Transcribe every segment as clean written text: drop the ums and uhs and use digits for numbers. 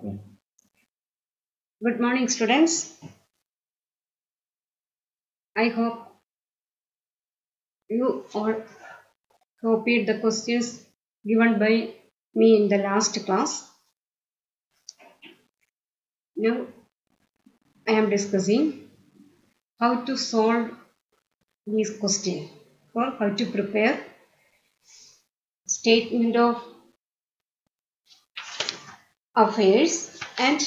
Good morning, students. I hope you all copied the questions given by me in the last class. Now I am discussing how to solve these questions or how to prepare statement of affairs and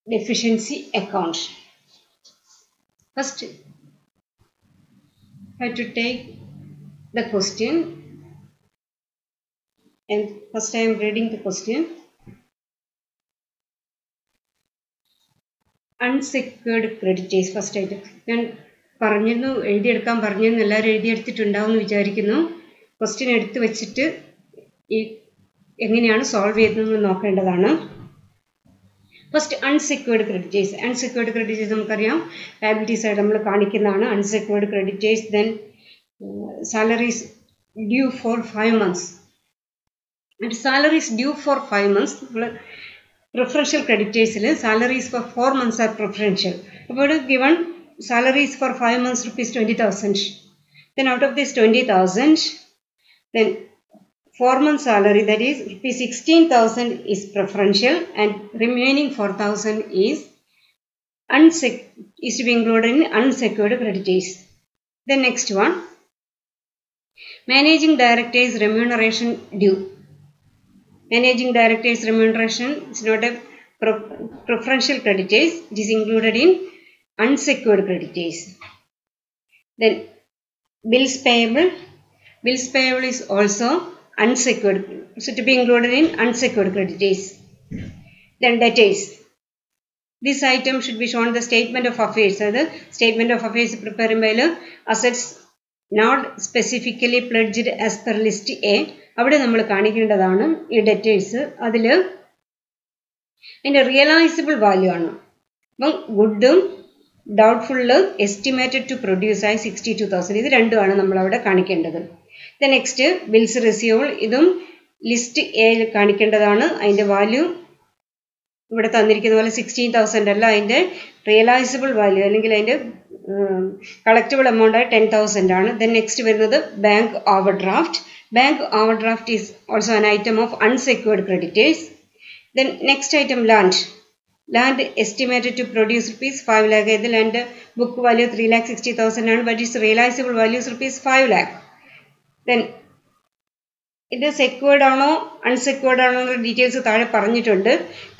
deficiency account. First, I have to take the question, and first I am reading the question. Unsecured creditors first ആയിട്ട് ഞാൻ പറഞ്ഞിരുന്നു, എഴുതിയെടുക്കാൻ പറഞ്ഞിരുന്നു. എല്ലാവരും എഴുതിയെടുത്തിട്ടുണ്ടാവും എന്ന് വിചാരിക്കുന്നു. Question എടുത്ത് വെച്ചിട്ട് ഈ എങ്ങനെയാണ് സോൾവ് ചെയ്യുന്നതെന്ന് നോക്കേണ്ടതാണ്. First unsecured creditors. Unsecured creditors നമുക്കറിയാം, ലയബിലിറ്റീസ് ആയിട്ട് നമ്മൾ കാണിക്കുന്നതാണ്. Unsecured creditors, then salaries due for 5 months. And salaries due for 5 months നമ്മൾ preferential creditors salaries for 4 months are preferential. About given salaries for 5 months rupees 20,000. Then out of this 20,000, then 4 months salary, that is rupees 16,000 is preferential and remaining 4,000 is to be included in unsecured creditors. The next one, managing directors remuneration due. Managing directors remuneration is not a preferential creditors, it is included in unsecured creditors. Then bills payable. Bills payable is also unsecured, so to be included in unsecured creditors. Then debtors. This item should be shown in the statement of affairs. So the statement of affairs prepared by assets not specifically pledged as per list A. അവിടെ നമ്മൾ കാണിക്കേണ്ടതാണ് ഈ debtors. അതിൽ അതിൻ്റെ realisable value ആണ്. അപ്പം ഗുഡും ഡൗട്ട്ഫുള്ള് estimated to produce ആയി 62,000. ഇത് രണ്ടുമാണ് നമ്മളവിടെ കാണിക്കേണ്ടത്. ദ നെക്സ്റ്റ് ബിൽസ് റിസീവബിൾ, ഇതും ലിസ്റ്റ് എയിൽ കാണിക്കേണ്ടതാണ്. അതിൻ്റെ വാല്യൂ ഇവിടെ തന്നിരിക്കുന്ന പോലെ 16,000 അല്ല, അതിൻ്റെ റിയലൈസബിൾ വാല്യൂ അല്ലെങ്കിൽ അതിൻ്റെ കളക്റ്റബിൾ എമൗണ്ട് ആയി 10,000 ആണ്. ദെൻ നെക്സ്റ്റ് വരുന്നത് bank over draft. Bank overdraft is also an item of unsecured creditors. Then next item, land. Land estimated to produce rupees 5 lakh. The land book value 3,60,000 and but its realizable value is rupees 5 lakh. Then it is secured ആണോ unsecured ആണോ എന്ന details താഴെ പറഞ്ഞിട്ടുണ്ട്.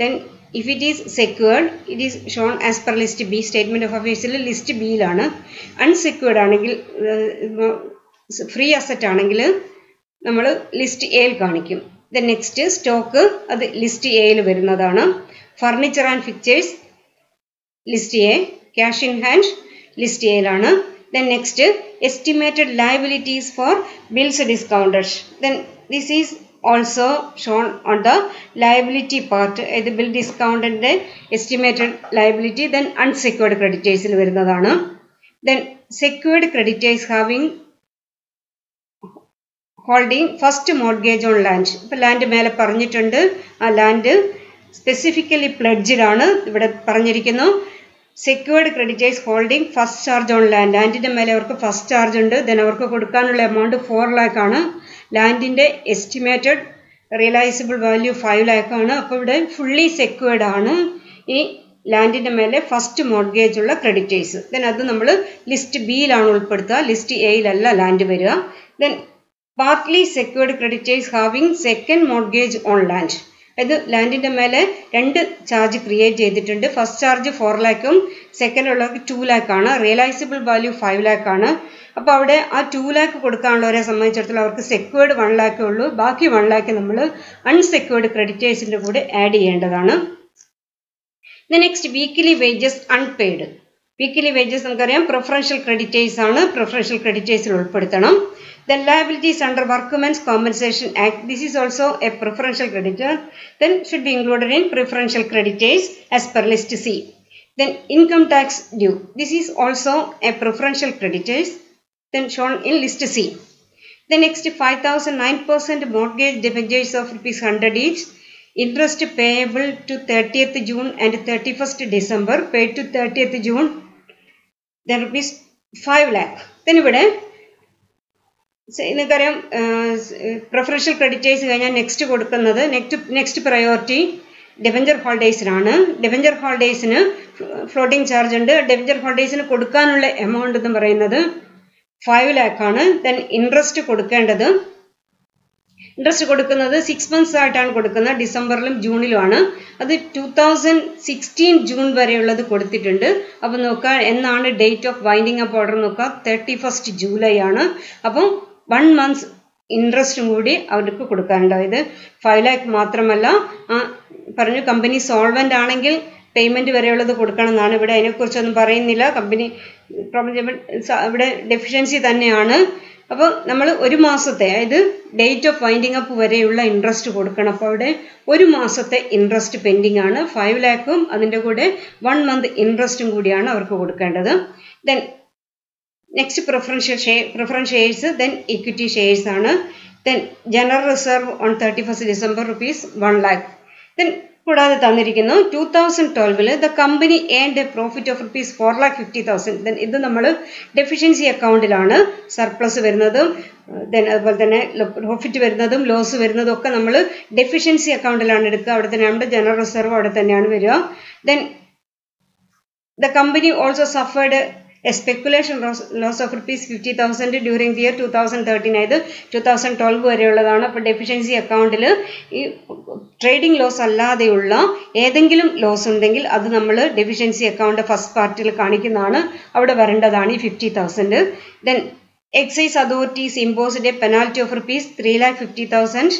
Then if it is secured, it is shown as per list B. Statement of affairs list ബിയിലാണ്. Unsecured ആണെങ്കിൽ free asset ആണെങ്കിൽ നമ്മൾ list എയിൽ കാണിക്കും. ദെൻ നെക്സ്റ്റ് സ്റ്റോക്ക്, അത് ലിസ്റ്റ് എയിൽ വരുന്നതാണ്. Furniture and fixtures list A. Cash in hand list എയിലാണ്. Then next estimated liabilities for bills discounted. Then this is also shown on the liability part. ഇത് bill ഡിസ്കൗണ്ടിൻ്റെ estimated liability then unsecured ക്രെഡിറ്റേഴ്സിൽ വരുന്നതാണ്. Then secured creditors having holding first mortgage on land. ഇപ്പോൾ land മേലെ പറഞ്ഞിട്ടുണ്ട്, ആ land specifically pledged ആണ്. ഇവിടെ പറഞ്ഞിരിക്കുന്നു secured creditors holding first charge on land. ലാൻഡിൻ്റെ മേലെ അവർക്ക് ഫസ്റ്റ് ചാർജ് ഉണ്ട്. ദെൻ അവർക്ക് കൊടുക്കാനുള്ള എമൗണ്ട് 4 lakh ആണ്. ലാൻഡിൻ്റെ എസ്റ്റിമേറ്റഡ് റിയലൈസബിൾ വാല്യൂ 5 lakh ആണ്. അപ്പോൾ ഇവിടെ ഫുള്ളി സെക്യൂർഡ് ആണ് ഈ ലാൻഡിൻ്റെ മേലെ ഫസ്റ്റ് മോർഗേജ് ഉള്ള ക്രെഡിറ്റേഴ്സ്. ദെൻ അത് നമ്മൾ ലിസ്റ്റ് ബിയിലാണ് ഉൾപ്പെടുത്തുക, ലിസ്റ്റ് എയിലല്ല ലാൻഡ് വരിക. Then partly secured creditors having second mortgage on land. അത് ലാൻഡിൻ്റെ മേലെ 2 ചാർജ് ക്രിയേറ്റ് ചെയ്തിട്ടുണ്ട്. ഫസ്റ്റ് ചാർജ് 4 lakh സെക്കൻഡ് ഉള്ളവർക്ക് 2 lakh ആണ്. റിയലൈസബിൾ വാല്യൂ 5 lakh ആണ്. അപ്പോൾ അവിടെ ആ 2 lakh കൊടുക്കാനുള്ളവരെ സംബന്ധിച്ചിടത്തോളം അവർക്ക് സെക്യൂർഡ് 1 lakh ഉള്ളൂ. ബാക്കി 1 lakh നമ്മൾ അൺസെക്യൂർഡ് ക്രെഡിറ്റേഴ്സിൻ്റെ കൂടെ ആഡ് ചെയ്യേണ്ടതാണ്. Next weekly wages unpaid. Weekly wages നമുക്കറിയാം പ്രിഫറൻഷ്യൽ ക്രെഡിറ്റേഴ്സ് ആണ്, പ്രിഫറൻഷ്യൽ ക്രെഡിറ്റേഴ്സിൽ ഉൾപ്പെടുത്തണം. Then liabilities under Workmen's Compensation Act, this is also a preferential creditor, then should be included in preferential creditors as per list C. Then income tax due, this is also a preferential creditors, then shown in list C. The next 5,009% mortgage debentures of rupees 100 each Interest payable to 30th June and 31st December paid to 30th June, then rupees 5 lakh. Then ഇവിടെ നിങ്ങൾക്കറിയാം preferential creditors കഴിഞ്ഞാൽ next കൊടുക്കുന്നത് next priority ഡെബഞ്ചർ ഹോൾഡേഴ്സിനാണ്. ഡെബഞ്ചർ ഹോൾഡേഴ്സിന് floating charge ഉണ്ട്. ഡെബഞ്ചർ ഹോൾഡേഴ്സിന് കൊടുക്കാനുള്ള amount എന്ന് പറയുന്നത് 5 lakh ആണ്. Then interest കൊടുക്കുന്നത് 6 months ആയിട്ടാണ് കൊടുക്കുന്നത്. ഡിസംബറിലും ജൂണിലുമാണ്. അത് 2016 ജൂൺ വരെയുള്ളത് കൊടുത്തിട്ടുണ്ട്. അപ്പോൾ നോക്കുക എന്നാണ് date of winding up order നോക്കുക, 31st ജൂലൈ ആണ്. അപ്പം 1 month ഇൻട്രസ്റ്റും കൂടി അവർക്ക് കൊടുക്കാനുണ്ടായത്. 5 lakh മാത്രമല്ല, പറഞ്ഞു കമ്പനി സോൾവെന്റ് ആണെങ്കിൽ പേയ്മെന്റ് വരെയുള്ളത് കൊടുക്കണം എന്നാണ്. ഇവിടെ അതിനെക്കുറിച്ചൊന്നും പറയുന്നില്ല. കമ്പനി ഇവിടെ ഡെഫിഷ്യൻസി തന്നെയാണ്. അപ്പോൾ നമ്മൾ 1 മാസത്തെ, അതായത് ഡേറ്റ് ഓഫ് വൈൻഡിങ് അപ്പ് വരെയുള്ള ഇൻട്രസ്റ്റ് കൊടുക്കണം. അപ്പോൾ അവിടെ 1 മാസത്തെ ഇൻട്രസ്റ്റ് പെൻഡിങ് ആണ്. 5 lakhും അതിൻ്റെ കൂടെ 1 month ഇൻട്രസ്റ്റും കൂടിയാണ് അവർക്ക് കൊടുക്കേണ്ടത്. Then next preferential shares, then equity shares ആണ്. Then general reserve on 31st December rupees 1 lakh. Then കൂടാതെ തന്നിരിക്കുന്നു 2012 the company earned a profit of rupees 4,50,000. Then ഇത് നമ്മൾ ഡെഫിഷ്യൻസി അക്കൗണ്ടിലാണ് സർപ്ലസ് വരുന്നതും ദെൻ അതുപോലെ തന്നെ പ്രോഫിറ്റ് വരുന്നതും ലോസ് വരുന്നതും ഒക്കെ നമ്മൾ ഡെഫിഷ്യൻസി അക്കൗണ്ടിലാണ് എടുക്കുക. അവിടെ തന്നെ നമ്മുടെ ജനറൽ റിസർവ് അവിടെ തന്നെയാണ് വരിക. Then the company also suffered a speculation loss of rupees 50,000 during the year 2013. ഇത് 2012 വരെയുള്ളതാണ്. അപ്പോൾ ഡെഫിഷ്യൻസി അക്കൗണ്ടിൽ ഈ ട്രേഡിംഗ് ലോസ് അല്ലാതെയുള്ള ഏതെങ്കിലും ലോസ് ഉണ്ടെങ്കിൽ അത് നമ്മൾ ഡെഫിഷ്യൻസി അക്കൗണ്ട് ഫസ്റ്റ് പാർട്ടിൽ കാണിക്കുന്നതാണ്. അവിടെ വരേണ്ടതാണ് ഈ 50,000. Then excise authorities imposed A penalty of rupees 3,50,000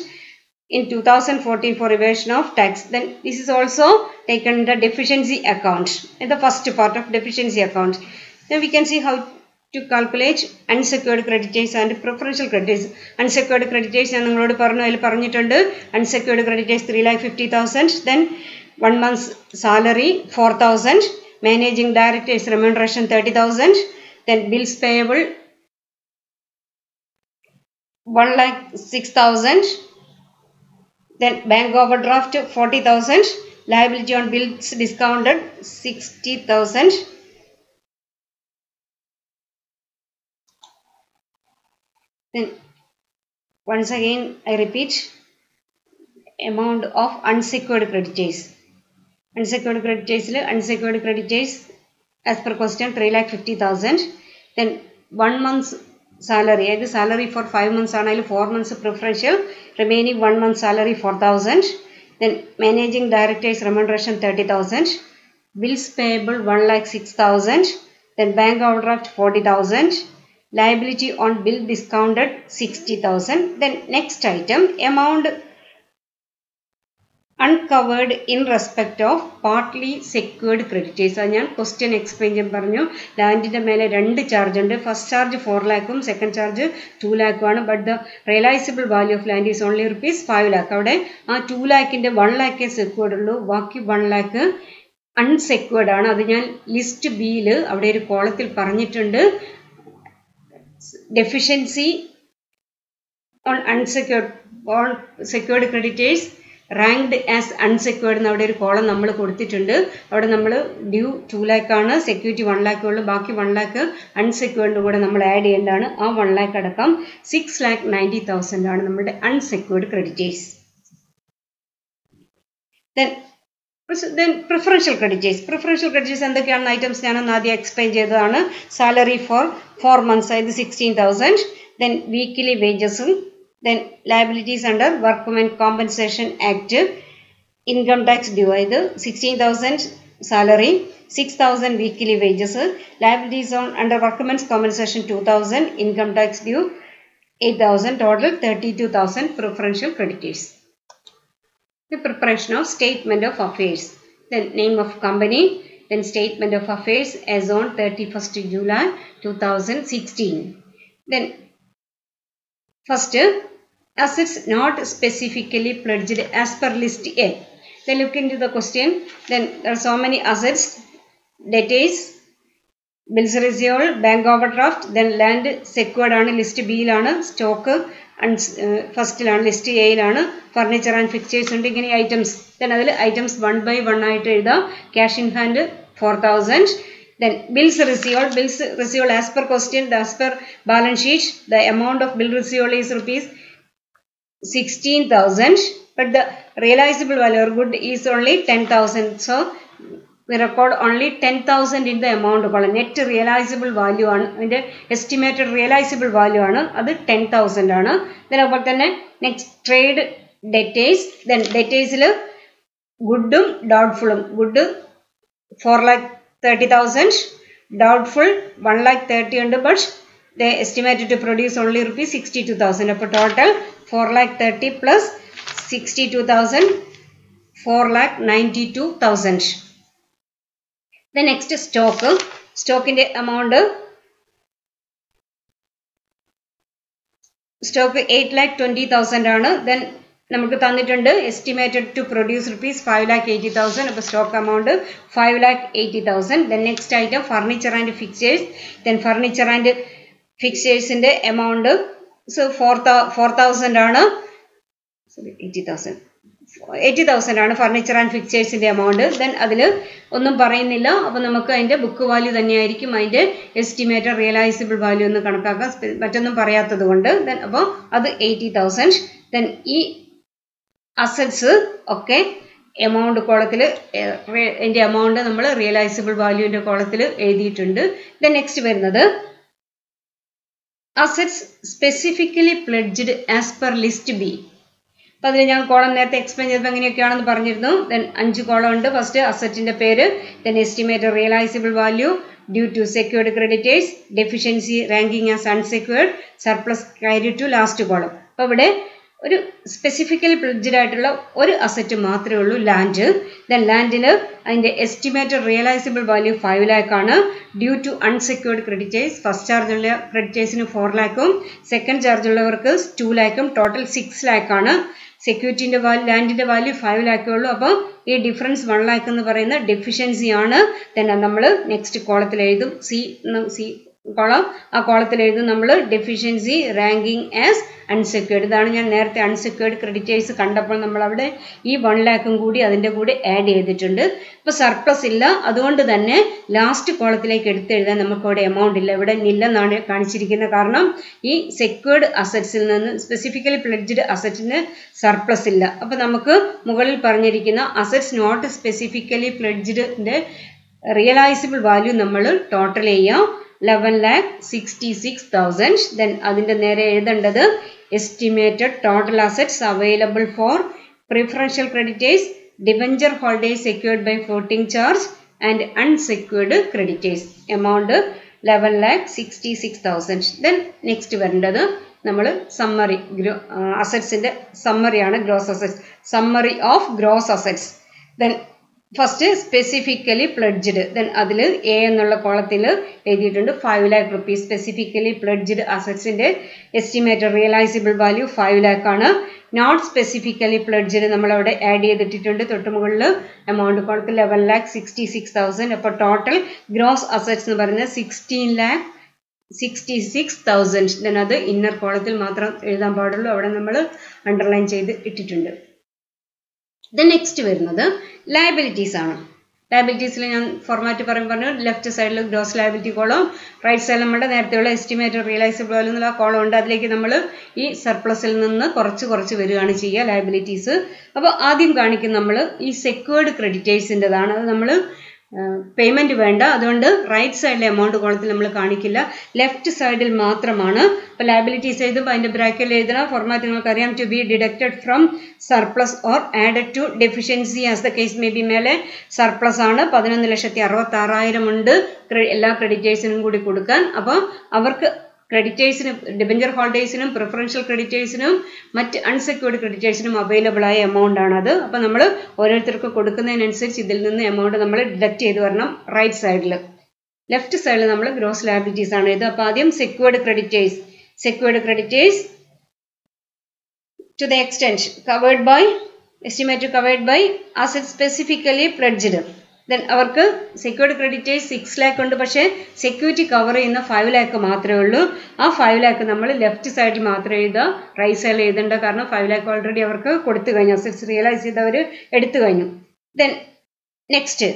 in 2014 for evasion of tax. Then this is also taken in the deficiency account, in the first part of deficiency account. Then we can see how to calculate unsecured creditors and preferential creditors. Unsecured creditors ഞാൻ നിങ്ങളോട് പറഞ്ഞിട്ടുണ്ട്. Unsecured creditors 3,50,000. Then 1 month salary 4,000. Managing directors remuneration 30,000. Then bills payable 1,06,000. Then bank overdraft 40,000. Liability on bills discounted 60,000. Then once again I repeat, amount of unsecured creditors. Unsecured creditors as per question 3,50,000. Then 1 month salary, that is salary for 5 months and 4 months preferential, remaining 1 month salary 4,000. Then managing directors remuneration 30,000. Bills payable 1,06,000. Then bank overdraft 40,000. Liability on bill discounted 60,000. Then next item, amount uncovered in respect of partly secured creditors. ഞാൻ question explain ചെയ്യാൻ പറഞ്ഞു. ലാൻഡിൻ്റെ മേലെ 2 charge ഉണ്ട്. First charge 4 lakhും second charge 2 lakh ആണ്. But the realisable value of land is only rupees 5 lakh. അവിടെ ആ 2 lakhൻ്റെ 1 lakh സെക്യൂർഡ് ഉള്ളൂ. ബാക്കി 1 lakh അൺസെക്യൂർഡ് ആണ്. അത് ഞാൻ ലിസ്റ്റ് ബിയിൽ അവിടെ ഒരു കോളത്തിൽ പറഞ്ഞിട്ടുണ്ട്. Deficiency on secured creditors ranked as unsecured എന്ന് അവിടെ ഒരു കോളം നമ്മൾ കൊടുത്തിട്ടുണ്ട്. അവിടെ നമ്മൾ ഡ്യൂ 2 lakh ആണ്, സെക്യൂരിറ്റി 1 lakh ഉള്ളൂ. ബാക്കി 1 lakh അൺസെക്യൂർഡിൻ്റെ കൂടെ നമ്മൾ ആഡ് ചെയ്യേണ്ടതാണ്. ആ 1 lakh അടക്കം 6,90,000 ആണ് നമ്മുടെ unsecured creditors. Then preferential creditors എന്തൊക്കെയാണ് ഐറ്റംസ് ഞാനൊന്ന് ആദ്യം എക്സ്പ്ലെയിൻ ചെയ്തതാണ്. സാലറി ഫോർ 4 months അതായത് 16,000. ദെൻ വീക്കിലി വേജസും, then liabilities under workmen compensation act, income tax due അതായത് 16,000 salary, 6,000 weekly wages, liabilities on under workmen's compensation 2,000, income tax due 8,000, total 32,000 preferential creditors. The preparation of statement of affairs. Then name of company, then statement of affairs as on 31st July 2016. Then first, assets not specifically pledged as per list A. Then look into the question. Then there are so many assets, debtors, Bills receivable, bank overdraft, then land secured ആണ് list ബിയിലാണ്, stock ഫസ്റ്റിലാണ്, list എയിലാണ്, furniture and fixtures ഉണ്ട്. ഇങ്ങനെ items. Then അതിൽ items 1 by 1 ആയിട്ട് എഴുതാം. Cash in hand 4,000. Then bills receivable as per question, as per balance sheet, the amount of bill receivable is rupees 16,000, but the realizable value or good is only 10,000. So we record only 10,000 in the amount column. Net realizable value ആണ്, അതിന്റെ estimated realizable value ആണ്, അത് 10,000 ആണ്. then അപ്പോൾ തന്നെ next trade debtors. then debtors ഗുഡും ഡൗട്ട്ഫുള്ളും. Good 4,30,000, doubtful 1,30,000 ഉണ്ട്, but they estimated to produce only rupees 62,000. അപ്പോൾ total 4,30,000 plus 62,000, 4,92,000. The next stock in the amount, stock 8,20,000 ആണ്. then നമുക്ക് തന്നിട്ടുണ്ട് estimated to produce rupees 5,80,000. അപ്പോൾ stock amount 5,80,000. then next item furniture and fixtures. then furniture and fixtures ന്റെ amount so 4,000 ആണ്, sorry 80,000 ആണ് furniture and ഫിക്ചേഴ്സിന്റെ amount. Then അതിൽ ഒന്നും പറയുന്നില്ല. അപ്പോൾ നമുക്ക് അതിന്റെ ബുക്ക് വാല്യൂ തന്നെയായിരിക്കും അതിന്റെ എസ്റ്റിമേറ്റഡ് റിയലൈസബിൾ വാല്യൂ എന്ന് കണക്കാക്കാം, മറ്റൊന്നും പറയാത്തത് കൊണ്ട്. ദെൻ അപ്പോൾ അത് 80,000. ദെൻ ഈ അസറ്റ്സ് ഒക്കെ എമൗണ്ട് കോളത്തിൽ അതിന്റെ എമൗണ്ട് നമ്മൾ റിയലൈസബിൾ വാല്യൂവിന്റെ കോളത്തിൽ എഴുതിയിട്ടുണ്ട്. ദെൻ നെക്സ്റ്റ് വരുന്നത് assets specifically pledged as per list B. അപ്പോൾ അതിൽ ഞാൻ കോളം നേരത്തെ എക്സ്പ്ലെയിൻ ചെയ്തപ്പോൾ എങ്ങനെയൊക്കെയാണെന്ന് പറഞ്ഞിരുന്നു. ദെൻ 5 കോളം ഉണ്ട്. ഫസ്റ്റ് അസറ്റിന്റെ പേര്, then estimated realisable value, due to secured creditors, deficiency ranking as unsecured, surplus carry to last column. അപ്പോൾ ഇവിടെ ഒരു സ്പെസിഫിക്കലി പ്ലെഡ്ജ്ഡ് ആയിട്ടുള്ള ഒരു അസറ്റ് മാത്രമേ ഉള്ളൂ, ലാൻഡ്. ദെൻ ലാൻഡിന് അതിന്റെ എസ്റ്റിമേറ്റഡ് റിയലൈസബിൾ വാല്യൂ 5 lakh ആണ്. Due to unsecured creditors, first charge ഉള്ള ക്രെഡിറ്റേഴ്സിന് 4 lakhഉം സെക്കൻഡ് ചാർജ് ഉള്ളവർക്ക് 2 lakhഉം, ടോട്ടൽ 6 lakh ആണ്. സെക്യൂരിറ്റിന്റെ വാല്യൂ, ലാൻഡിന്റെ വാല്യൂ 5 lakh ഉള്ളൂ. അപ്പോൾ ഈ ഡിഫറൻസ് 1 lakh എന്ന് പറയുന്ന ഡെഫിഷ്യൻസി ആണ്. then നമ്മൾ നെക്സ്റ്റ് കോളത്തിൽ എഴുതും, സി കോളം. ആ കോളത്തിൽ എഴുതും നമ്മൾ ഡെഫിഷ്യൻസി റാങ്കിങ് ആസ് അൺസെക്യൂർഡ്. ഇതാണ് ഞാൻ നേരത്തെ അൺസെക്യൂർഡ് ക്രെഡിറ്റേഴ്സ് കണ്ടപ്പോൾ നമ്മൾ അവിടെ ഈ 1 lakhഉം കൂടി അതിന്റെ കൂടെ ആഡ് ചെയ്തിട്ടുണ്ട്. ഇപ്പോൾ സർപ്ലസ് ഇല്ല, അതുകൊണ്ട് തന്നെ ലാസ്റ്റ് കോളത്തിലേക്ക് എടുത്തെഴുതാൻ നമുക്ക് അവിടെ എമൗണ്ട് ഇല്ല. ഇവിടെ ഇല്ലെന്നാണ് കാണിച്ചിരിക്കുന്നത്. കാരണം ഈ സെക്യൂർഡ് അസറ്റ്സിൽ നിന്ന് സ്പെസിഫിക്കലി പ്ലെഡ്ജ്ഡ് അസറ്റിന് സർപ്ലസ് ഇല്ല. അപ്പോൾ നമുക്ക് മുകളിൽ പറഞ്ഞിരിക്കുന്ന അസറ്റ്സ് നോട്ട് സ്പെസിഫിക്കലി പ്ലെഡ്ജ്ഡിന്റെ റിയലൈസബിൾ വാല്യൂ നമ്മൾ ടോട്ടൽ ചെയ്യാം, 11,66,000. ദെൻ അതിന്റെ നേരെ എഴുതേണ്ടത് estimated total assets available for preferential creditors, debenture holders secured by floating charge and unsecured creditors. Amount 11,66,000. Then next വരേണ്ടത് നമ്മൾ സമ്മറി, അസറ്റ്സിന്റെ സമ്മറിയാണ്, gross assets, summary of gross assets. Then first specifically pledged. Then അതിൽ A എന്നുള്ള കോളത്തിൽ എഴുതിയിട്ടുണ്ട് 5 lakh rupees. Specifically pledged അസറ്റ്സിന്റെ estimated realisable value 5 lakh ആണ്. നോട്ട് സ്പെസിഫിക്കലി പ്ലെഡ്ജ്ഡ് നമ്മൾ അവിടെ ആഡ് ചെയ്തിട്ടുണ്ട് തൊട്ട് മുകളിൽ എമൗണ്ട് കോളത്തിൽ 11,66,000. അപ്പോൾ ടോട്ടൽ ഗ്രോസ് അസറ്റ്സ് എന്ന് പറയുന്നത് 16,66,000. ദെൻ അത് ഇന്നർ കോളത്തിൽ മാത്രം എഴുതാൻ പാടുള്ളൂ, അവിടെ നമ്മൾ അണ്ടർലൈൻ ചെയ്ത് ഇട്ടിട്ടുണ്ട്. ദെൻ നെക്സ്റ്റ് വരുന്നത് ലയബിലിറ്റീസ് ആണ്. ലയബിലിറ്റീസിൽ ഞാൻ ഫോർമാറ്റ് പറഞ്ഞു, ലെഫ്റ്റ് സൈഡിൽ ഗ്രോസ് ലയബിലിറ്റി കോളം, റൈറ്റ് സൈഡിൽ നമ്മുടെ നേരത്തെയുള്ള എസ്റ്റിമേറ്റഡ് റിയലൈസബിൾ വാല്യൂ എന്നുള്ള കോളം ഉണ്ട്. അതിലേക്ക് നമ്മൾ ഈ സർപ്ലസിൽ നിന്ന് കുറച്ച് വരികയാണ് ചെയ്യുക ലയബിലിറ്റീസ്. അപ്പോൾ ആദ്യം കാണിക്കും നമ്മൾ ഈ സെക്യൂർഡ് ക്രെഡിറ്റേഴ്സിൻ്റെതാണ്. അത് നമ്മൾ പേയ്മെന്റ് വേണ്ട, അതുകൊണ്ട് റൈറ്റ് സൈഡിലെ എമൗണ്ട് കോളത്തിൽ നമ്മൾ കാണിക്കില്ല, ലെഫ്റ്റ് സൈഡിൽ മാത്രമാണ്. അപ്പോൾ ലയബിലിറ്റീസ് എഴുതുമ്പോൾ അതിന്റെ ബ്രാക്കറ്റിൽ എഴുതണം ഫോർമാറ്റ് നിങ്ങൾക്ക് അറിയാം, to be deducted from surplus or added to deficiency as the case may be. മേലെ സർപ്ലസ് ആണ്, 11,66,000 ഉണ്ട് എല്ലാ ക്രെഡിറ്റേഴ്സിനും കൂടി കൊടുക്കാൻ. അപ്പോൾ അവർക്ക് ക്രെഡിറ്റേഴ്സിനും, ഡിബഞ്ചർ ഹോൾഡേഴ്സിനും, പ്രിഫറൻഷ്യൽ ക്രെഡിറ്റേഴ്സിനും മറ്റ് അൺസെക്യൂർഡ് ക്രെഡിറ്റേഴ്സിനും അവൈലബിൾ ആയ എമൗണ്ട് ആണത്. അപ്പോൾ നമ്മൾ ഓരോരുത്തർക്ക് കൊടുക്കുന്നതിനനുസരിച്ച് ഇതിൽ നിന്ന് എമൗണ്ട് നമ്മൾ ഡിഡക്ട് ചെയ്ത് വരണം റൈറ്റ് സൈഡിൽ. ലെഫ്റ്റ് സൈഡിൽ നമ്മൾ ഗ്രോസ് ലയബിലിറ്റീസ് ആണ് ഇത്. അപ്പോൾ ആദ്യം secured creditors to the extent covered by estimate covered by asset specifically pledged. Then അവർക്ക് സെക്യൂർഡ് ക്രെഡിറ്റേഴ്സ് 6 lakh ഉണ്ട്, പക്ഷേ സെക്യൂരിറ്റി കവർ ചെയ്യുന്ന 5 lakh മാത്രമേ ഉള്ളൂ. ആ 5 lakh നമ്മൾ ലെഫ്റ്റ് സൈഡിൽ മാത്രം എഴുതുക, റൈറ്റ് സൈഡിൽ എഴുതേണ്ട. കാരണം 5 lakh ഓൾറെഡി അവർക്ക് കൊടുത്തു കഴിഞ്ഞു, അസറ്റ്സ് റിയലൈസ് ചെയ്ത് അവർ എടുത്തു കഴിഞ്ഞു. Then next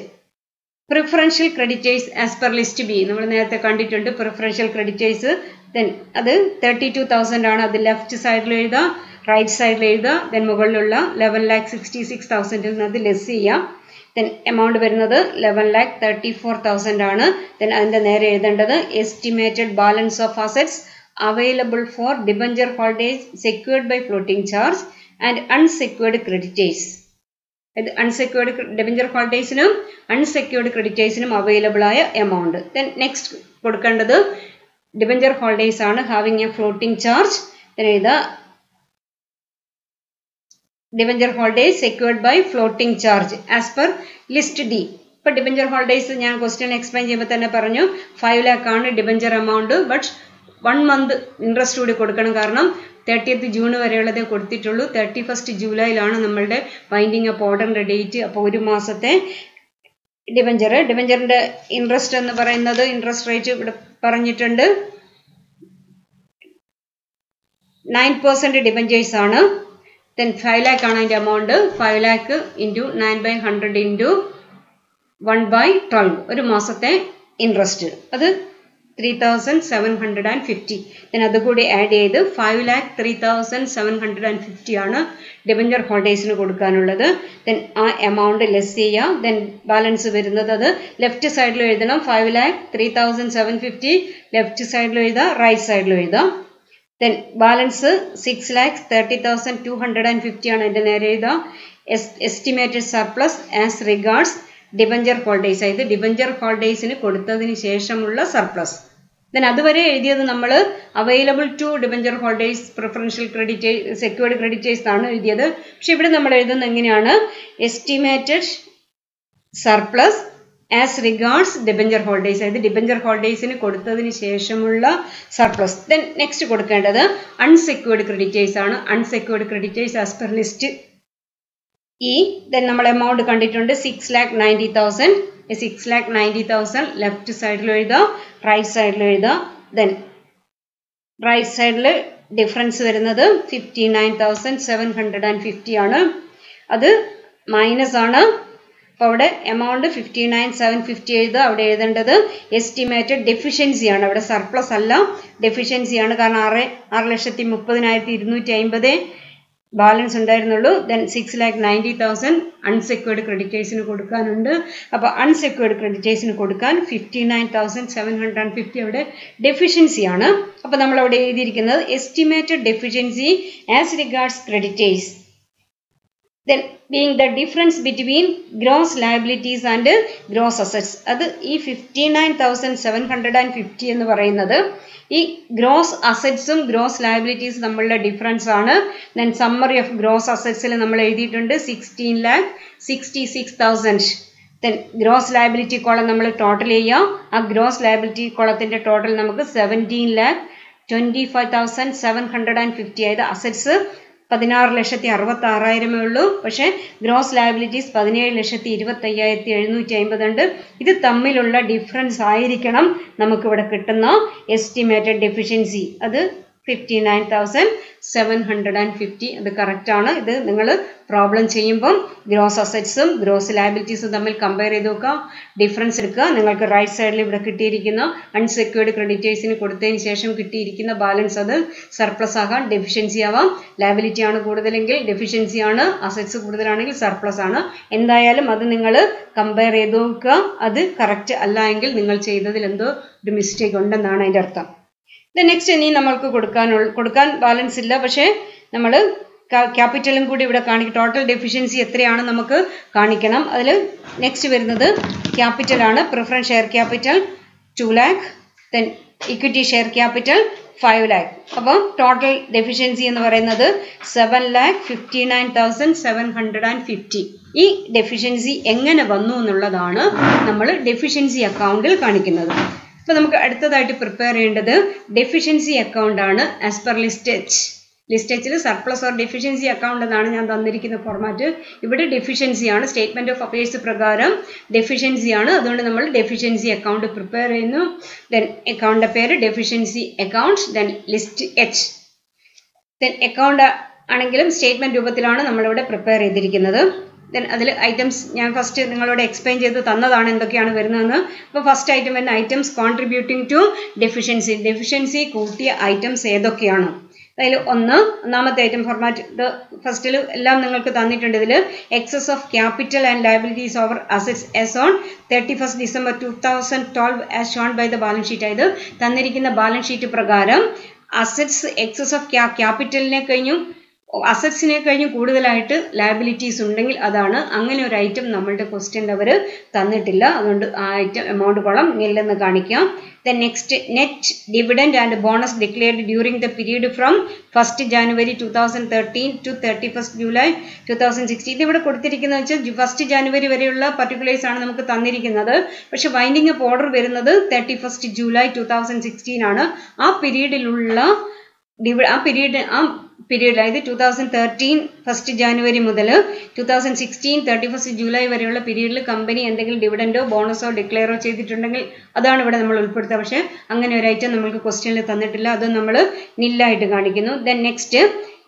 preferential creditors as per list B. നമ്മൾ നേരത്തെ കണ്ടിട്ടുണ്ട് പ്രിഫറൻഷ്യൽ ക്രെഡിറ്റേഴ്സ്. ദെൻ അത് 32,000 ആണ്. അത് ലെഫ്റ്റ് സൈഡിൽ എഴുതുക, റൈറ്റ് സൈഡിൽ എഴുതുക. ദെൻ മുകളിലുള്ള 11,66,000 നിന്ന് അത് ലെസ് ചെയ്യാം. ദെൻ എമൗണ്ട് വരുന്നത് 11,34,000 ആണ്. ദെൻ അതിൻ്റെ നേരെ എഴുതേണ്ടത് estimated balance of assets available for debenture holders secured by floating charge and unsecured creditors. ഇത് അൺസെക്യൂർഡ് ഡിബഞ്ചർ ഹോൾഡേഴ്സിനും അൺസെക്യൂർഡ് ക്രെഡിറ്റേഴ്സിനും അവൈലബിൾ ആയ എമൗണ്ട്. ദെൻ നെക്സ്റ്റ് കൊടുക്കേണ്ടത് ഡിബഞ്ചർ ഹോൾഡേഴ്സ് ആണ്, having a floating charge. Then എഴുതുക debenture holders secured by floating charge as per list D. ഇപ്പോൾ debenture holders ഞാൻ ക്വസ്റ്റ്യൻ എക്സ്പ്ലെയിൻ ചെയ്യുമ്പോൾ തന്നെ പറഞ്ഞു 5 lakh ആണ് debenture amount. But 1 month interest കൂടി കൊടുക്കണം. കാരണം 30th June വരെയുള്ളതേ കൊടുത്തിട്ടുള്ളൂ. 31st Julyയിലാണ് നമ്മളുടെ വൈൻഡിങ് അപ്പ് ഓർഡറിൻ്റെ ഡേറ്റ്. അപ്പോൾ ഒരു മാസത്തെ ഡിബഞ്ചറിൻ്റെ ഇൻട്രസ്റ്റ് എന്ന് പറയുന്നത് ഇൻട്രസ്റ്റ് റേറ്റ് ഇവിടെ പറഞ്ഞിട്ടുണ്ട് 9% ഡിബഞ്ചേഴ്സ് ആണ്. ദെൻ 5 lakh ആണ് അതിൻ്റെ എമൗണ്ട്. 5 lakh ഇൻറ്റു 9/100 ഇൻറ്റു 1/12 ഒരു മാസത്തെ ഇൻട്രസ്റ്റ്. അത് 3,750. ദെൻ അതുകൂടി ആഡ് ചെയ്ത് 5,03,750 ആണ് ഡിബഞ്ചർ ഹോൾഡേഴ്സിന് കൊടുക്കാനുള്ളത്. ദെൻ ആ എമൗണ്ട് ലെസ് ചെയ്യുക. ദെൻ ബാലൻസ് വരുന്നത് അത് ലെഫ്റ്റ് സൈഡിൽ എഴുതണം. 5,03,750 ലെഫ്റ്റ് സൈഡിൽ എഴുതുക, റൈറ്റ് സൈഡിൽ എഴുതുക. ദെൻ ബാലൻസ് 6,30,250 ആണ് അതിൻ്റെ നേരെ എഴുതുക. Estimated surplus as regards debenture holders, അതായത് ഡിബഞ്ചർ ഹോൾഡേഴ്സിന് കൊടുത്തതിന് ശേഷമുള്ള സർപ്ലസ്. ദെൻ അതുവരെ എഴുതിയത് നമ്മൾ available to debenture holders preferential creditors secured creditors ആണ് എഴുതിയത്. പക്ഷെ ഇവിടെ നമ്മൾ എഴുതുന്നത് എങ്ങനെയാണ്? Estimated surplus as regards debenture holders, അതായത് ഡിബഞ്ചർ ഹോൾഡേഴ്സിന് കൊടുത്തതിന് ശേഷമുള്ള സർപ്ലസ്. ദെൻ നെക്സ്റ്റ് കൊടുക്കേണ്ടത് അൺസെക്യൂർഡ് ക്രെഡിറ്റേഴ്സ് ആണ്. Unsecured creditors as per list E. Then നമ്മൾ എമൗണ്ട് കണ്ടിട്ടുണ്ട് 6,90,000. 6,90,000 ലെഫ്റ്റ് സൈഡിൽ എഴുതുക, റൈറ്റ് സൈഡിൽ എഴുതുക. ദെൻ റൈറ്റ് സൈഡിൽ ഡിഫറൻസ് വരുന്നത് 59,750 ആണ്. അത് മൈനസ് ആണ്. അപ്പോൾ അവിടെ എമൗണ്ട് 59,750 എഴുതുക. അവിടെ എഴുതേണ്ടത് എസ്റ്റിമേറ്റഡ് ഡെഫിഷ്യൻസി ആണ്. അവിടെ സർപ്ലസ് അല്ല, ഡെഫിഷ്യൻസി ആണ്. കാരണം 6,30,250 ബാലൻസ് ഉണ്ടായിരുന്നുള്ളൂ. ദെൻ 6,90,000 അൺസെക്യൂർഡ് ക്രെഡിറ്റേഴ്സിന് കൊടുക്കാനുണ്ട്. അപ്പോൾ അൺസെക്യൂർഡ് ക്രെഡിറ്റേഴ്സിന് കൊടുക്കാൻ 59,750 അവിടെ ഡെഫിഷ്യൻസി ആണ്. അപ്പോൾ നമ്മൾ അവിടെ എഴുതിയിരിക്കുന്നത് estimated deficiency as regards creditors. Then being the difference between gross liabilities and gross assets. അത് ഈ 59,750 എന്ന് പറയുന്നത് ഈ ഗ്രോസ് അസറ്റ്സും ഗ്രോസ് ലയബിലിറ്റീസ് തമ്മിലുള്ള ഡിഫറൻസ് ആണ്. ദെൻ സമ്മറി ഓഫ് ഗ്രോസ് അസറ്റ്സിൽ നമ്മൾ എഴുതിയിട്ടുണ്ട് 16,66,000. ദെൻ ഗ്രോസ് ലയബിലിറ്റി കോളം നമ്മൾ ടോട്ടൽ ചെയ്യാം. ആ ഗ്രോസ് ലയബിലിറ്റി കോളത്തിൻ്റെ ടോട്ടൽ നമുക്ക് 17,25,750. അതായത് അസറ്റ്സ് 16,66,000 ഉള്ളൂ. പക്ഷേ ഗ്രോസ് ലയബിലിറ്റീസ് 17,25,750 ഉണ്ട്. ഇത് തമ്മിലുള്ള ഡിഫറൻസ് ആയിരിക്കണം നമുക്കിവിടെ കിട്ടുന്ന എസ്റ്റിമേറ്റഡ് ഡെഫിഷ്യൻസി. അത് 59,750. അത് കറക്റ്റാണ്. ഇത് നിങ്ങൾ പ്രോബ്ലം ചെയ്യുമ്പം ഗ്രോസ് അസറ്റ്സും ഗ്രോസ് ലയബിലിറ്റീസും തമ്മിൽ കമ്പയർ ചെയ്ത് നോക്കുക, ഡിഫറൻസ് എടുക്കുക. നിങ്ങൾക്ക് റൈറ്റ് സൈഡിൽ ഇവിടെ കിട്ടിയിരിക്കുന്ന അൺസെക്യൂർഡ് ക്രെഡിറ്റേഴ്സിന് കൊടുത്തതിന് ശേഷം കിട്ടിയിരിക്കുന്ന ബാലൻസ് അത് സർപ്ലസ് ആകാം, ഡെഫിഷ്യൻസി ആവാം. ലയബിലിറ്റി ആണ് കൂടുതലെങ്കിൽ ഡെഫിഷ്യൻസി ആണ്, അസറ്റ്സ് കൂടുതലാണെങ്കിൽ സർപ്ലസ് ആണ്. എന്തായാലും അത് നിങ്ങൾ കമ്പയർ ചെയ്ത് നോക്കുക. അത് കറക്റ്റ് അല്ല എങ്കിൽ നിങ്ങൾ ചെയ്തതിൽ എന്തോ ഒരു മിസ്റ്റേക്ക് ഉണ്ടെന്നാണ് അതിൻ്റെ അർത്ഥം. നെക്സ്റ്റ് ഇനി നമ്മൾക്ക് കൊടുക്കാൻ ബാലൻസ് ഇല്ല, പക്ഷേ നമ്മൾ ക്യാപിറ്റലും കൂടി ഇവിടെ കാണിക്കും. ടോട്ടൽ ഡെഫിഷ്യൻസി എത്രയാണ് നമുക്ക് കാണിക്കണം. അതിൽ നെക്സ്റ്റ് വരുന്നത് ക്യാപിറ്റലാണ്. Preference share capital 2 lakh, then equity share capital 5 lakh. അപ്പോൾ ടോട്ടൽ ഡെഫിഷ്യൻസി എന്ന് പറയുന്നത് 7,59,750. ഈ ഡെഫിഷ്യൻസി എങ്ങനെ വന്നു എന്നുള്ളതാണ് നമ്മൾ ഡെഫിഷ്യൻസി അക്കൗണ്ടിൽ കാണിക്കുന്നത്. അപ്പോൾ നമുക്ക് അടുത്തതായിട്ട് പ്രിപ്പയർ ചെയ്യേണ്ടത് ഡെഫിഷ്യൻസി അക്കൗണ്ട് ആണ് as per list H. List എച്ചിൽ സർപ്ലസ് ഓർ ഡെഫിഷ്യൻസി അക്കൗണ്ട് എന്നാണ് ഞാൻ തന്നിരിക്കുന്ന ഫോർമാറ്റ്. ഇവിടെ ഡെഫിഷ്യൻസിയാണ്, സ്റ്റേറ്റ്മെന്റ് ഓഫ് അഫയേഴ്സ് പ്രകാരം ഡെഫിഷ്യൻസിയാണ്. അതുകൊണ്ട് നമ്മൾ ഡെഫിഷ്യൻസി അക്കൗണ്ട് പ്രിപ്പയർ ചെയ്യുന്നു. ദെൻ അക്കൗണ്ടിന്റെ പേര് deficiency account. Then list H. Then account ആണെങ്കിലും സ്റ്റേറ്റ്മെന്റ് രൂപത്തിലാണ് നമ്മളിവിടെ പ്രിപ്പയർ ചെയ്തിരിക്കുന്നത്. ദെൻ അതിൽ ഐറ്റംസ് ഞാൻ ഫസ്റ്റ് നിങ്ങളോട് എക്സ്പ്ലെയിൻ ചെയ്ത് തന്നതാണ് എന്തൊക്കെയാണ് വരുന്നതെന്ന്. അപ്പോൾ ഫസ്റ്റ് ഐറ്റം വരുന്ന items contributing to deficiency. Deficiency കൂട്ടിയ ഐറ്റംസ് ഏതൊക്കെയാണ്? അതിൽ ഒന്നാമത്തെ ഐറ്റം ഫോർമാറ്റ് ഇത് ഫസ്റ്റിൽ എല്ലാം നിങ്ങൾക്ക് തന്നിട്ടുണ്ട്. ഇതിൽ excess of capital and liabilities over assets as on 31st December 2012 as shown by the balance sheet. അതായത് തന്നിരിക്കുന്ന ബാലൻസ് ഷീറ്റ് പ്രകാരം അസറ്റ്സ് എക്സസ് ഓഫ് ക്യാപിറ്റലിനെ കഴിഞ്ഞും അസറ്റ്സിനെ കഴിഞ്ഞും കൂടുതലായിട്ട് ലയബിലിറ്റീസ് ഉണ്ടെങ്കിൽ അതാണ്. അങ്ങനെ ഒരു ഐറ്റം നമ്മളുടെ ക്വസ്റ്റ്യൻ അവർ തന്നിട്ടില്ല. അതുകൊണ്ട് ആ ഐറ്റം എമൗണ്ട് കോളം നില്ലെന്ന് കാണിക്കാം. Then next net dividend and bonus declared during the period from 1st January 2013 to 31st July 2016. ഇതിവിടെ കൊടുത്തിരിക്കുന്നത് വെച്ചാൽ 1st January വരെയുള്ള പർട്ടിക്കുലേഴ്സ് ആണ് നമുക്ക് തന്നിരിക്കുന്നത്. പക്ഷെ വൈൻഡിങ് അപ്പ് ഓർഡർ വരുന്നത് 31st July 2016 ആണ്. ആ പീരീഡിലുള്ള പീരീഡ് അതായത് 2013 1st January മുതൽ 2016 31st July വരെയുള്ള പീരീഡിൽ കമ്പനി എന്തെങ്കിലും ഡിവിഡൻഡോ ബോണസോ ഡിക്ലെയറോ ചെയ്തിട്ടുണ്ടെങ്കിൽ അതാണ് ഇവിടെ നമ്മൾ ഉൾപ്പെടുത്തുക. പക്ഷേ അങ്ങനെ ഒരു ഐറ്റം നമ്മൾക്ക് ക്വസ്റ്റ്യനിൽ തന്നിട്ടില്ല. അത് നമ്മൾ നില്ലായിട്ട് കാണിക്കുന്നു. Then next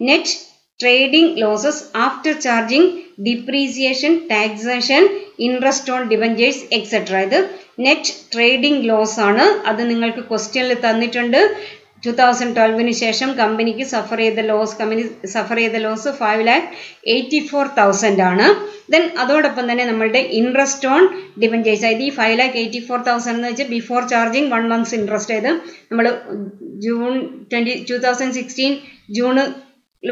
net trading losses after charging depreciation, taxation, interest on debentures etcetera. ഇത് നെറ്റ് ട്രേഡിംഗ് ലോസ് ആണ്. അത് നിങ്ങൾക്ക് ക്വസ്റ്റ്യനിൽ തന്നിട്ടുണ്ട്. 2012 ശേഷം കമ്പനിക്ക് സഫർ ചെയ്ത ലോസ് 5,84,000 ആണ്. ദെൻ അതോടൊപ്പം തന്നെ നമ്മളുടെ ഇൻട്രസ്റ്റ് ഓൺ ഡിബഞ്ചേഴ്സ്, അതായത് ഈ 5,84,000 എന്ന് വെച്ചാൽ ബിഫോർ ചാർജിങ് 1 month ഇൻട്രസ്റ്റ്. ആയത് നമ്മൾ 2016 ജൂൺ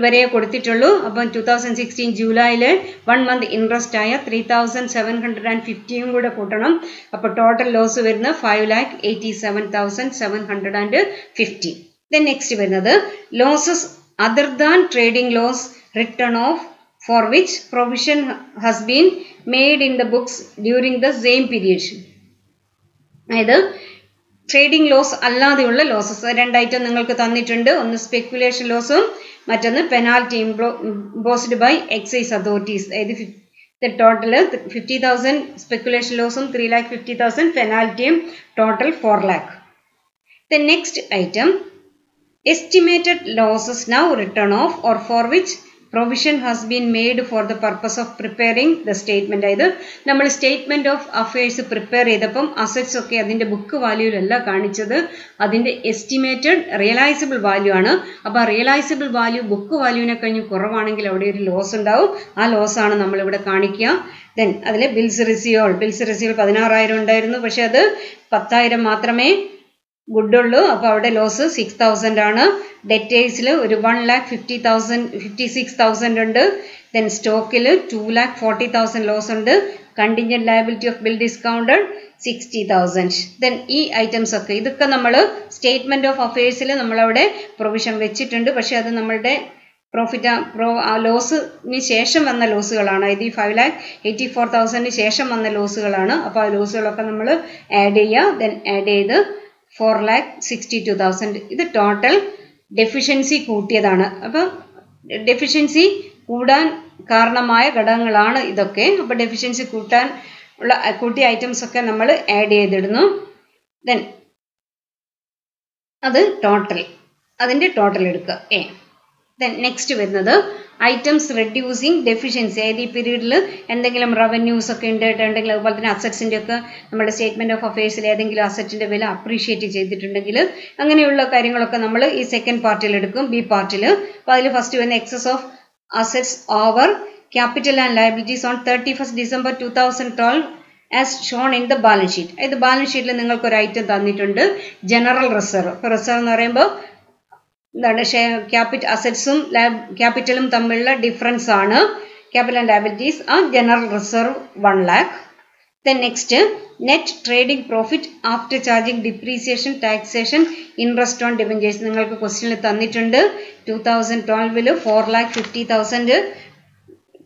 വരെ കൊടുത്തിട്ടുള്ളൂ. അപ്പം 2016 ജൂലൈയിൽ 1 month ഇൻട്രസ്റ്റ് ആയ 3,750 കൂടെ കൂട്ടണം. അപ്പോൾ ടോട്ടൽ ലോസ് വരുന്നത് 5,87,750. ദെൻ നെക്സ്റ്റ് വരുന്നത് losses other than trading loss written off for which provision has been made in the books during the same period. അതായത് ട്രേഡിംഗ് ലോസ് അല്ലാതെയുള്ള ലോസസ് രണ്ടായിട്ടും നിങ്ങൾക്ക് തന്നിട്ടുണ്ട്. ഒന്ന് സ്പെക്കുലേഷൻ ലോസും മറ്റൊന്ന് penalty imposed by excise authorities. അതായത് ടോട്ടൽ 50,000 സ്പെക്കുലേഷൻ ലോസും 3,50,000 പെനാൽറ്റിയും total 4 lakh. The next item estimated losses now written off or for which provision has been made for the purpose of preparing the statement. അതായത് നമ്മൾ statement of affairs prepare ചെയ്തപ്പം assets ഒക്കെ അതിന്റെ book വാല്യൂലല്ല കാണിച്ചത്, അതിന്റെ estimated realisable value ആണ്. അപ്പോൾ ആ റിയലൈസബിൾ വാല്യൂ ബുക്ക് വാല്യൂവിനെ കഴിഞ്ഞ് കുറവാണെങ്കിൽ അവിടെ ഒരു ലോസ് ഉണ്ടാവും. ആ ലോസ് ആണ് നമ്മളിവിടെ കാണിക്കുക. ദെൻ അതിൽ ബിൽസ് റിസീവബിൾ 16,000 ഉണ്ടായിരുന്നു. പക്ഷെ അത് 10,000 മാത്രമേ ഗുഡുള്ളൂ. അപ്പോൾ അവിടെ ലോസ് 6,000 ആണ്. ഡെറ്റേഴ്സിൽ ഒരു 1,56,000 ഉണ്ട്. ദെൻ സ്റ്റോക്കിൽ 2,40,000 ലോസ് ഉണ്ട്. Contingent liability of bill discounted 60,000. Then ഈ ഐറ്റംസ് ഒക്കെ ഇതൊക്കെ നമ്മൾ സ്റ്റേറ്റ്മെന്റ് ഓഫ് അഫയേഴ്സിൽ നമ്മളവിടെ പ്രൊവിഷൻ വെച്ചിട്ടുണ്ട്. പക്ഷെ അത് നമ്മളുടെ ലോസിന് ശേഷം വന്ന ലോസുകളാണ്. ഇത് ഈ 5,84,000 ശേഷം വന്ന ലോസുകളാണ്. അപ്പോൾ ആ ലോസുകളൊക്കെ നമ്മൾ ആഡ് ചെയ്യുക. ദെൻ ആഡ് ചെയ്ത് 4,62,000. ഇത് ടോട്ടൽ ഡെഫിഷ്യൻസി കൂട്ടിയതാണ്. അപ്പം ഡെഫിഷ്യൻസി കൂടാൻ കാരണമായ ഘടകങ്ങളാണ് ഇതൊക്കെ. അപ്പോൾ ഡെഫിഷ്യൻസി കൂട്ടിയ ഐറ്റംസ് ഒക്കെ നമ്മൾ ആഡ് ചെയ്തിടുന്നു. ദെൻ അത് അതിൻ്റെ ടോട്ടൽ എടുക്കുക. ദെൻ നെക്സ്റ്റ് വരുന്നത് ഐറ്റംസ് റെഡ്യൂസിങ് ഡെഫിഷ്യൻസി. അതായത് ഈ പീരീഡിൽ എന്തെങ്കിലും റവന്യൂസ് ഒക്കെ ഉണ്ടായിട്ടുണ്ടെങ്കിൽ, അതുപോലെ തന്നെ അസറ്റ്സിൻ്റെ ഒക്കെ നമ്മുടെ സ്റ്റേറ്റ്മെന്റ് ഓഫ് അഫയേഴ്സിൽ ഏതെങ്കിലും അസറ്റിന്റെ വില അപ്രീഷിയേറ്റ് ചെയ്തിട്ടുണ്ടെങ്കിൽ അങ്ങനെയുള്ള കാര്യങ്ങളൊക്കെ നമ്മൾ ഈ സെക്കൻഡ് പാർട്ടിൽ എടുക്കും, ബി പാർട്ടിൽ. അപ്പോൾ അതിൽ ഫസ്റ്റ് വരുന്ന excess of assets over capital and liabilities on 31st December 2012 as shown in the balance sheet. അതായത് ബാലൻസ് ഷീറ്റിൽ നിങ്ങൾക്ക് ഒരു ഐറ്റം തന്നിട്ടുണ്ട്, ജനറൽ റിസർവ്. ഇപ്പോൾ റിസർവ് എന്ന് പറയുമ്പോൾ എന്താണ്, അസറ്റ്സും ക്യാപിറ്റലും തമ്മിലുള്ള ഡിഫറൻസ് ആണ് ക്യാപിറ്റൽ ആൻഡ് ലയബിലിറ്റീസ്. ആ general reserve 1 lakh. Then next net trading profit after charging depreciation, taxation, interest on debentures നിങ്ങൾക്ക് ക്വസ്റ്റ്യനിൽ തന്നിട്ടുണ്ട്. 2012 4,50,000.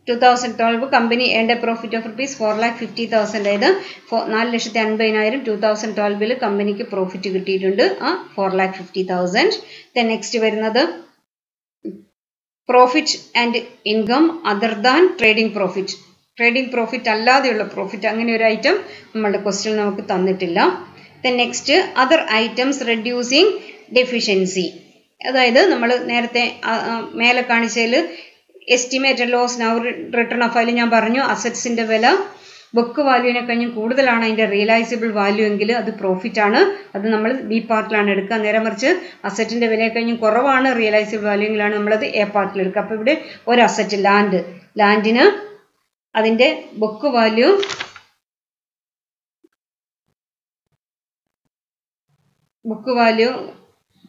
2012 കമ്പനി ഏണ്ട പ്രോഫിറ്റ് ഓഫ് rupees 4,50,000. അതായത് 4,50,000 2012 കമ്പനിക്ക് പ്രോഫിറ്റ് കിട്ടിയിട്ടുണ്ട്. ആ 4,50,000. ദെൻ നെക്സ്റ്റ് വരുന്നത് profit and income other than trading profit. Trading profit അല്ലാതെയുള്ള profit, അങ്ങനെ ഒരു ഐറ്റം നമ്മളുടെ ക്വസ്റ്റ്യൻ നമുക്ക് തന്നിട്ടില്ല. Then next other items reducing deficiency. അതായത് നമ്മൾ നേരത്തെ മേലെ കാണിച്ചതിൽ estimated loss now written off അതിൽ ഞാൻ പറഞ്ഞു അസറ്റ്സിൻ്റെ വില ബുക്ക് വാല്യൂവിനെ കഴിഞ്ഞും കൂടുതലാണ് അതിൻ്റെ റിയലൈസബിൾ വാല്യൂ എങ്കിൽ അത് പ്രോഫിറ്റ് ആണ്. അത് നമ്മൾ ബി പാർട്ടിലാണ് എടുക്കുക. നേരെ മറിച്ച് അസറ്റിൻ്റെ വിലയെ കഴിഞ്ഞും കുറവാണ് റിയലൈസബിൾ വാല്യൂ എങ്കിലാണ് നമ്മളത് എ പാർട്ടിൽ എടുക്കുക. അപ്പോൾ ഇവിടെ ഒരു അസറ്റ് ലാൻഡിന് അതിൻ്റെ ബുക്ക് വാല്യൂ ബുക്ക് വാല്യൂ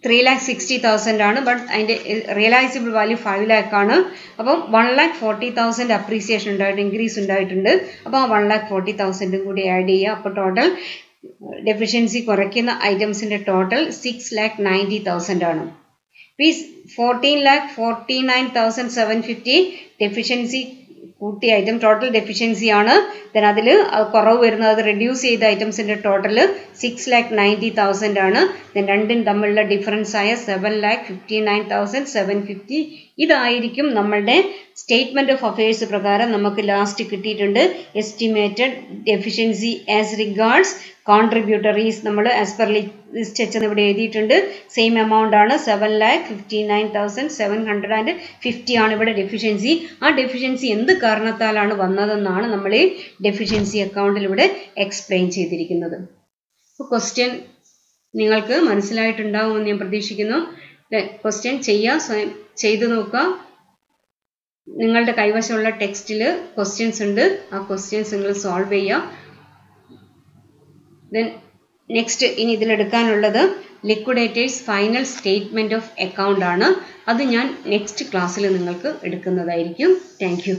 3,60,000 ആണ്. ബട്ട് അതിൻ്റെ റിയലൈസബിൾ വാല്യൂ 5 lakh ആണ്. അപ്പം 1,40,000 അപ്രീസിയേഷൻ ഉണ്ടായിട്ട് ഇൻക്രീസ് ഉണ്ടായിട്ടുണ്ട്. അപ്പോൾ ആ 1,40,000 കൂടി ആഡ് ചെയ്യുക. അപ്പോൾ ടോട്ടൽ ഡെഫിഷ്യൻസി കുറയ്ക്കുന്ന ഐറ്റംസിൻ്റെ ടോട്ടൽ 6,90,000 ആണ്. ഈ 14,49,750 ഡെഫിഷ്യൻസി കൂട്ടിയ ഐറ്റം ടോട്ടൽ ഡെഫിഷ്യൻസി ആണ്. ദെൻ അതിൽ കുറവ് വരുന്നത് അത് റെഡ്യൂസ് ചെയ്ത ഐറ്റംസിൻ്റെ ടോട്ടൽ 6,90,000 ആണ്. ദെൻ രണ്ടും തമ്മിലുള്ള ഡിഫറൻസ് ആയ 7,59,750 ഇതായിരിക്കും നമ്മളുടെ സ്റ്റേറ്റ്മെൻറ്റ് ഓഫ് അഫയേഴ്സ് പ്രകാരം നമുക്ക് ലാസ്റ്റ് കിട്ടിയിട്ടുണ്ട്. Estimated deficiency as regards contributories നമ്മൾ ആസ് പെർ ലിസ്റ്റ് എച്ച് ഇവിടെ എഴുതിയിട്ടുണ്ട്. സെയിം എമൗണ്ട് ആണ് 7,59,750 ആണ് ഇവിടെ ഡെഫിഷ്യൻസി. ആ ഡെഫിഷ്യൻസി എന്ത് കാരണത്താലാണ് വന്നതെന്നാണ് നമ്മൾ ഈ ഡെഫിഷ്യൻസി അക്കൗണ്ടിൽ ഇവിടെ എക്സ്പ്ലെയിൻ ചെയ്തിരിക്കുന്നത്. അപ്പോൾ ക്വസ്റ്റ്യൻ നിങ്ങൾക്ക് മനസ്സിലായിട്ടുണ്ടാവുമെന്ന് ഞാൻ പ്രതീക്ഷിക്കുന്നു. ക്വസ്റ്റ്യൻ സ്വയം ചെയ്തു നോക്കുക. നിങ്ങളുടെ കൈവശമുള്ള ടെക്സ്റ്റിൽ ക്വസ്റ്റ്യൻസ് ഉണ്ട്. ആ ക്വസ്റ്റ്യൻസ് നിങ്ങൾ സോൾവ് ചെയ്യുക. ദെൻ നെക്സ്റ്റ് ഇനി ഇതിലെടുക്കാനുള്ളത് liquidator's final statement of account ആണ്. അത് ഞാൻ നെക്സ്റ്റ് ക്ലാസ്സിൽ നിങ്ങൾക്ക് എടുക്കുന്നതായിരിക്കും. Thank U.